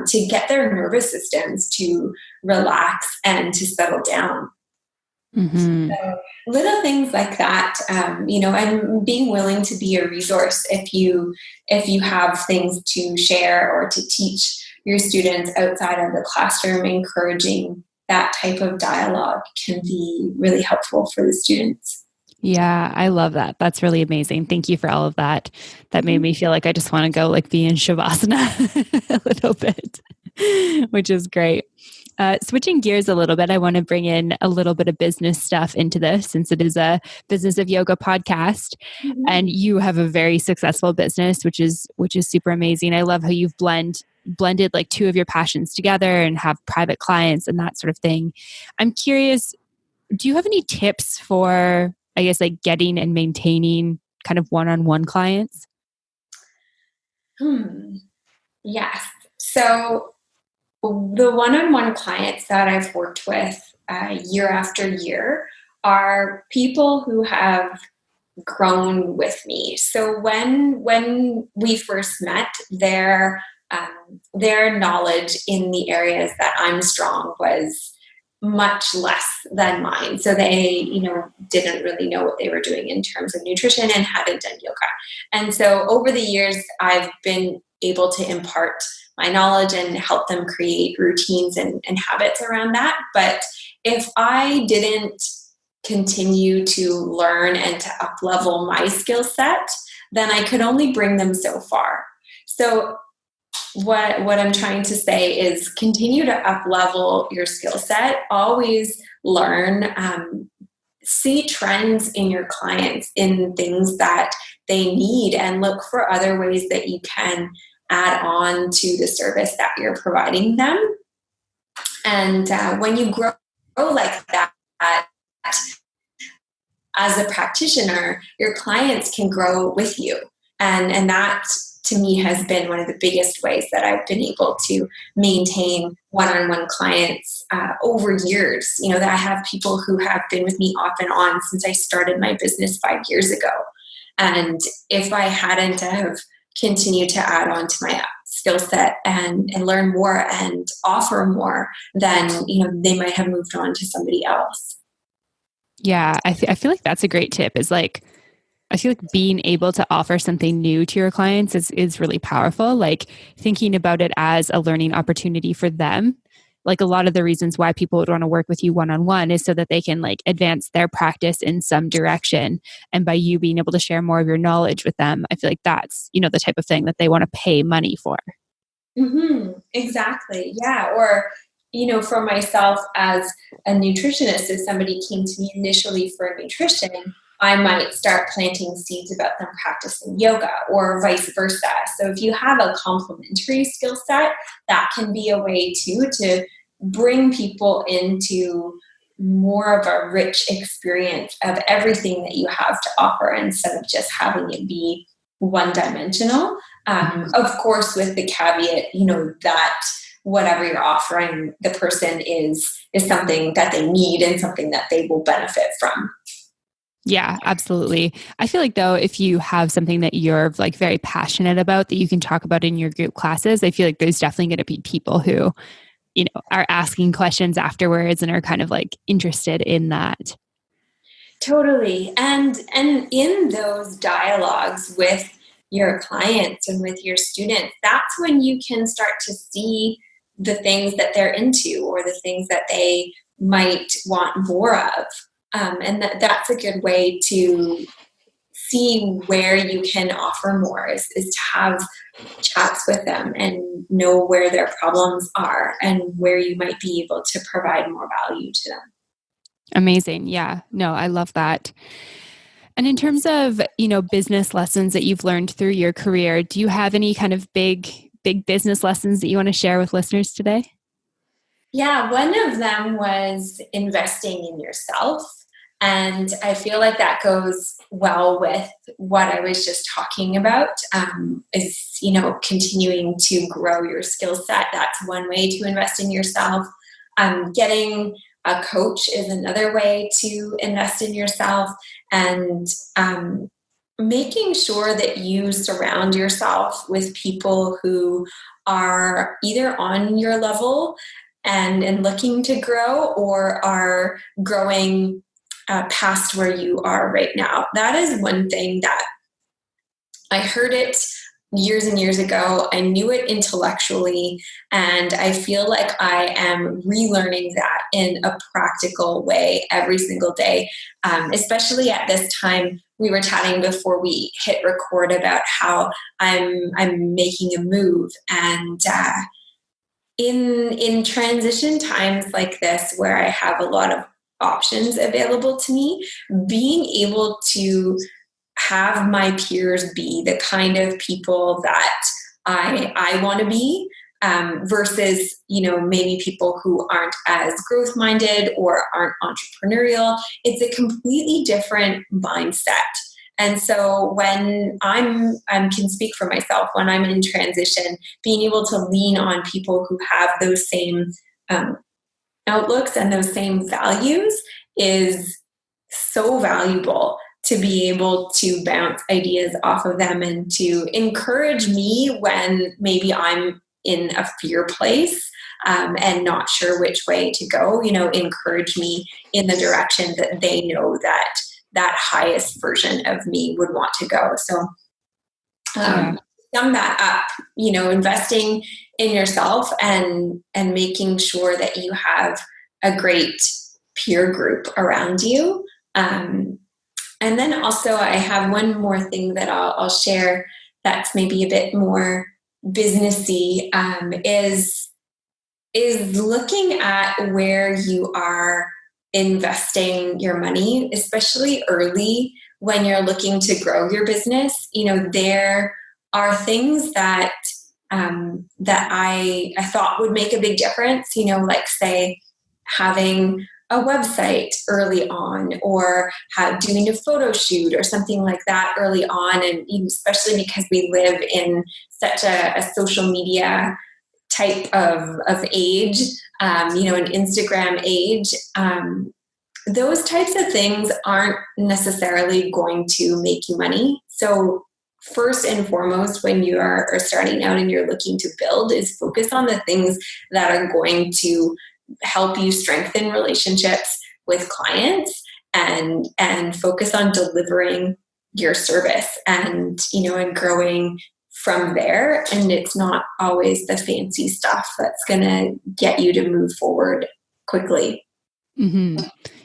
to get their nervous systems to relax and to settle down. Mm-hmm. So little things like that, and being willing to be a resource if you have things to share or to teach your students outside of the classroom. Encouraging that type of dialogue can be really helpful for the students. Yeah, I love that. That's really amazing. Thank you for all of that. That made me feel like I just want to go like be in Shavasana a little bit, which is great. Switching gears a little bit, I want to bring in a little bit of business stuff into this, since it is a Business of Yoga podcast, and you have a very successful business, which is super amazing. I love how you've blended like two of your passions together and have private clients and that sort of thing. I'm curious, do you have any tips for, I guess, like getting and maintaining kind of one-on-one clients? Yes. So the one-on-one clients that I've worked with year after year are people who have grown with me. So when we first met, their knowledge in the areas that I'm strong was much less than mine. So they, didn't really know what they were doing in terms of nutrition and hadn't done yoga. And so over the years, I've been able to impart my knowledge and help them create routines and habits around that. But if I didn't continue to learn and to up-level my skill set, then I could only bring them so far. So what I'm trying to say is continue to up-level your skill set, always learn, see trends in your clients in things that they need, and look for other ways that you can add on to the service that you're providing them. And when you grow like that, as a practitioner, your clients can grow with you. And that, to me, has been one of the biggest ways that I've been able to maintain one-on-one clients over years. That I have people who have been with me off and on since I started my business 5 years ago. And if I hadn't have continued to add on to my skill set and learn more and offer more, then they might have moved on to somebody else. Yeah, I feel like that's a great tip. Is like, I feel like being able to offer something new to your clients is really powerful. Like thinking about it as a learning opportunity for them. Like a lot of the reasons why people would want to work with you one-on-one is so that they can like advance their practice in some direction. And by you being able to share more of your knowledge with them, I feel like that's, the type of thing that they want to pay money for. Exactly. Yeah. Or, for myself as a nutritionist, if somebody came to me initially for nutrition, I might start planting seeds about them practicing yoga, or vice versa. So if you have a complementary skill set, that can be a way too to bring people into more of a rich experience of everything that you have to offer, instead of just having it be one-dimensional. Of course, with the caveat, that whatever you're offering the person is something that they need and something that they will benefit from. Yeah, absolutely. I feel like though, if you have something that you're like very passionate about that you can talk about in your group classes, I feel like there's definitely going to be people who, are asking questions afterwards and are kind of like interested in that. Totally. And in those dialogues with your clients and with your students, that's when you can start to see the things that they're into or the things that they might want more of. And that's a good way to see where you can offer more is to have chats with them and know where their problems are and where you might be able to provide more value to them. Amazing. Yeah. No, I love that. And in terms of, business lessons that you've learned through your career, do you have any kind of big business lessons that you want to share with listeners today? Yeah, one of them was investing in yourself. And I feel like that goes well with what I was just talking about, is, continuing to grow your skill set. That's one way to invest in yourself. Getting a coach is another way to invest in yourself. And making sure that you surround yourself with people who are either on your level and looking to grow or are growing past where you are right now. That is one thing that I heard it years and years ago. I knew it intellectually, and I feel like I am relearning that in a practical way every single day, especially at this time. We were chatting before we hit record about how I'm making a move, and in transition times like this where I have a lot of options available to me, being able to have my peers be the kind of people that I want to be, versus, maybe people who aren't as growth minded or aren't entrepreneurial. It's a completely different mindset. And so when I can speak for myself, when I'm in transition, being able to lean on people who have those same outlooks and those same values is so valuable, to be able to bounce ideas off of them and to encourage me when maybe I'm in a fear place, and not sure which way to go, encourage me in the direction that they know that highest version of me would want to go. So sum that up, investing in yourself and making sure that you have a great peer group around you. And then also I have one more thing that I'll share that's maybe a bit more businessy, is looking at where you are investing your money, especially early when you're looking to grow your business. There are things that I thought would make a big difference, like say having a website early on, or doing a photo shoot or something like that early on. And especially because we live in such a social media type of age, an Instagram age, those types of things aren't necessarily going to make you money. So first and foremost, when you are starting out and you're looking to build, is focus on the things that are going to help you strengthen relationships with clients, and focus on delivering your service and growing from there. And it's not always the fancy stuff that's going to get you to move forward quickly. Mm-hmm.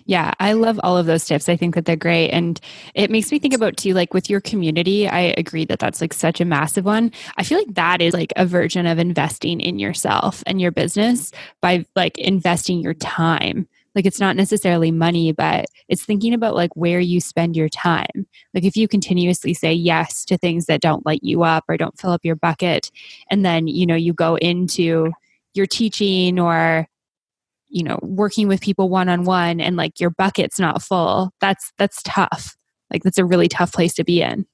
Yeah, I love all of those tips. I think that they're great. And it makes me think about too, like with your community, I agree that that's like such a massive one. I feel like that is like a version of investing in yourself and your business by like investing your time. Like it's not necessarily money, but it's thinking about like where you spend your time. Like if you continuously say yes to things that don't light you up or don't fill up your bucket, and then, you go into your teaching or working with people one-on-one and like your bucket's not full, that's tough. Like that's a really tough place to be in.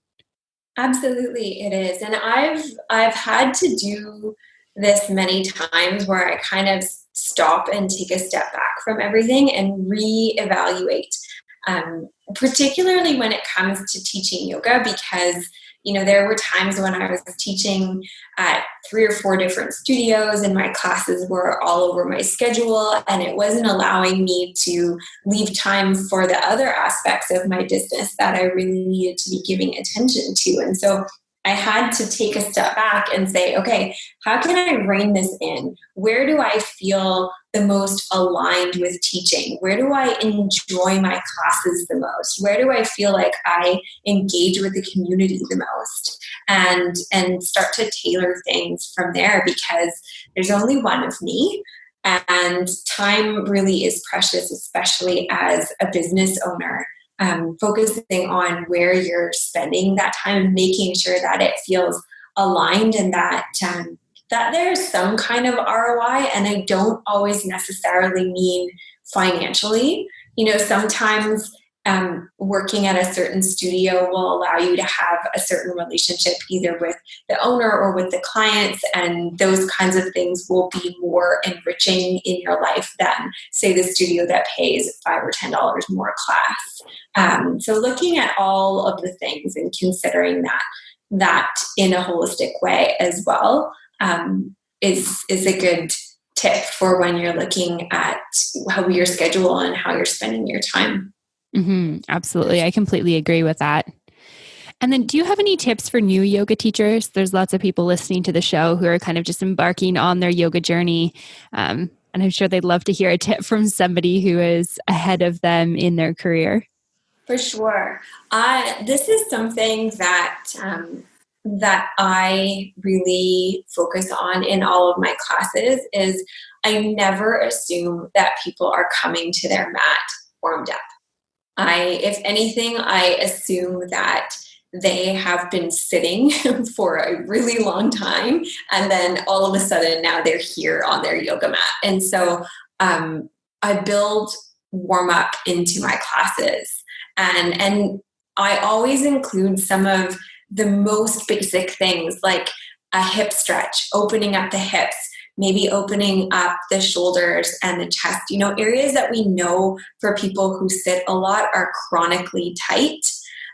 Absolutely, it is. And I've had to do this many times where I kind of stop and take a step back from everything and reevaluate. particularly when it comes to teaching yoga, because there were times when I was teaching at 3 or 4 different studios and my classes were all over my schedule, and it wasn't allowing me to leave time for the other aspects of my business that I really needed to be giving attention to. And so I had to take a step back and say, okay, how can I rein this in? Where do I feel the most aligned with teaching? Where do I enjoy my classes the most? Where do I feel like I engage with the community the most? And start to tailor things from there, because there's only one of me. And time really is precious, especially as a business owner. Focusing on where you're spending that time and making sure that it feels aligned, and that there's some kind of ROI. And I don't always necessarily mean financially. Sometimes working at a certain studio will allow you to have a certain relationship either with the owner or with the clients, and those kinds of things will be more enriching in your life than, say, the studio that pays $5 or $10 more a class. So looking at all of the things and considering that in a holistic way as well is a good tip for when you're looking at how your schedule and how you're spending your time. Mm-hmm, absolutely. I completely agree with that. And then do you have any tips for new yoga teachers? There's lots of people listening to the show who are kind of just embarking on their yoga journey. And I'm sure they'd love to hear a tip from somebody who is ahead of them in their career. For sure. This is something that I really focus on in all of my classes. Is I never assume that people are coming to their mat warmed up. If anything, I assume that they have been sitting for a really long time, and then all of a sudden now they're here on their yoga mat. And so I build warm up into my classes, and I always include some of the most basic things, like a hip stretch, opening up the hips, maybe opening up the shoulders and the chest, areas that we know for people who sit a lot are chronically tight.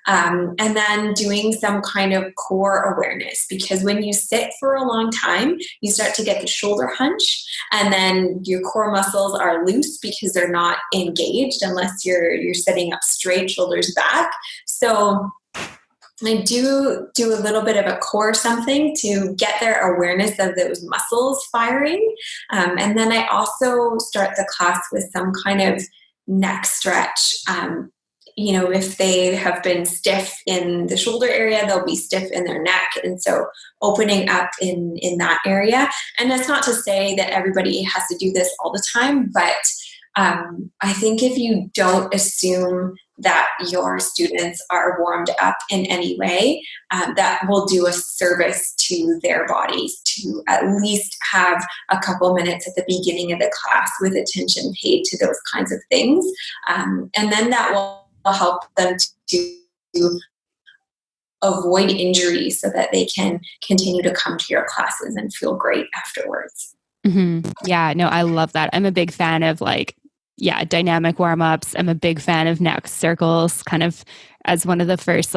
And then doing some kind of core awareness, because when you sit for a long time, you start to get the shoulder hunch, and then your core muscles are loose because they're not engaged unless you're sitting up straight, shoulders back. So I do a little bit of a core something to get their awareness of those muscles firing. And then I also start the class with some kind of neck stretch. If they have been stiff in the shoulder area, they'll be stiff in their neck. And so opening up in that area. And that's not to say that everybody has to do this all the time, but I think if you don't assume that your students are warmed up in any way, that will do a service to their bodies to at least have a couple minutes at the beginning of the class with attention paid to those kinds of things. And then that will help them to avoid injury so that they can continue to come to your classes and feel great afterwards. Mm-hmm. Yeah, no, I love that. I'm a big fan of dynamic warm-ups. I'm a big fan of neck circles, kind of as one of the first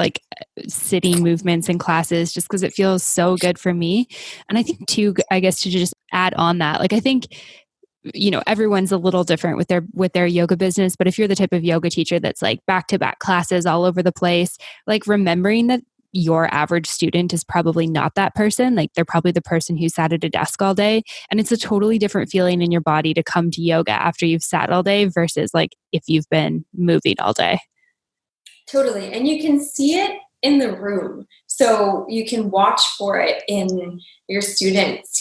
sitting movements in classes, just because it feels so good for me. And I think too, I guess to just add on that, I think, everyone's a little different with their yoga business, but if you're the type of yoga teacher that's back-to-back classes all over the place, remembering that your average student is probably not that person. They're probably the person who sat at a desk all day. And it's a totally different feeling in your body to come to yoga after you've sat all day versus if you've been moving all day. Totally. And you can see it in the room. So you can watch for it in your students.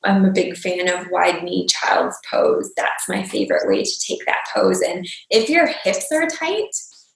I'm a big fan of wide knee child's pose. That's my favorite way to take that pose. And if your hips are tight,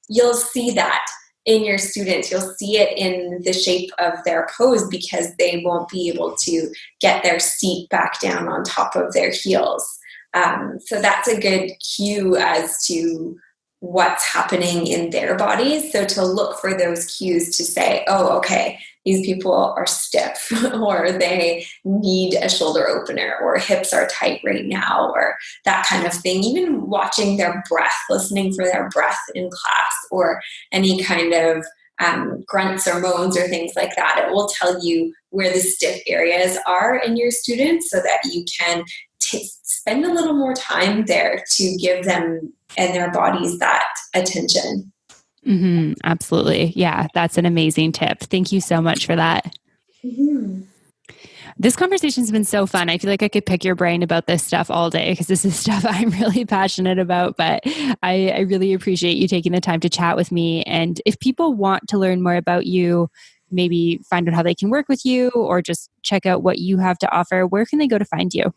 you'll see that in your students. You'll see it in the shape of their pose because they won't be able to get their seat back down on top of their heels. So that's a good cue as to what's happening in their bodies. So to look for those cues to say, oh, okay, these people are stiff, or they need a shoulder opener, or hips are tight right now, or that kind of thing. Even watching their breath, listening for their breath in class, or any kind of grunts or moans or things like that. It will tell you where the stiff areas are in your students so that you can spend a little more time there to give them and their bodies that attention. Mm-hmm, absolutely. Yeah, that's an amazing tip. Thank you so much for that. Mm-hmm. This conversation's been so fun. I feel like I could pick your brain about this stuff all day because this is stuff I'm really passionate about, but I really appreciate you taking the time to chat with me. And if people want to learn more about you, maybe find out how they can work with you or just check out what you have to offer, where can they go to find you?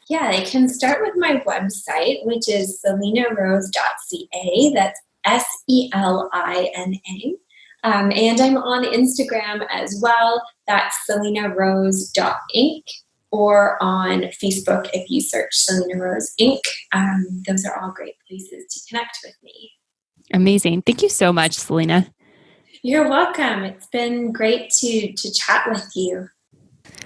Yeah, they can start with my website, which is selinarose.ca. That's SELINA. And I'm on Instagram as well. That's selinarose.inc, or on Facebook if you search Selina Rose Inc. Those are all great places to connect with me. Amazing. Thank you so much, Selina. You're welcome. It's been great to chat with you.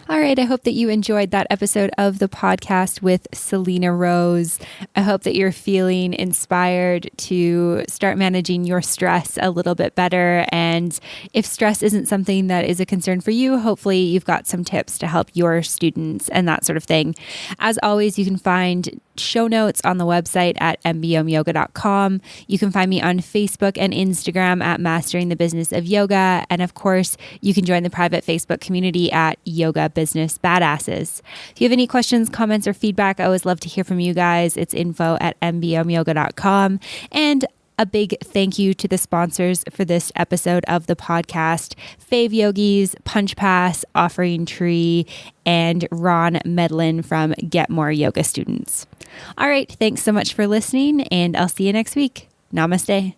All right. I hope that you enjoyed that episode of the podcast with Selina Rose. I hope that you're feeling inspired to start managing your stress a little bit better. And if stress isn't something that is a concern for you, hopefully you've got some tips to help your students and that sort of thing. As always, you can find show notes on the website at mbomyoga.com. You can find me on Facebook and Instagram at Mastering the Business of Yoga. And of course, you can join the private Facebook community at Yoga Business Badasses. If you have any questions, comments, or feedback, I always love to hear from you guys. It's info@mbomyoga.com. And a big thank you to the sponsors for this episode of the podcast: FavYogis, Punch Pass, Offering Tree, and Ron Medlin from Get More Yoga Students. All right, thanks so much for listening, and I'll see you next week. Namaste.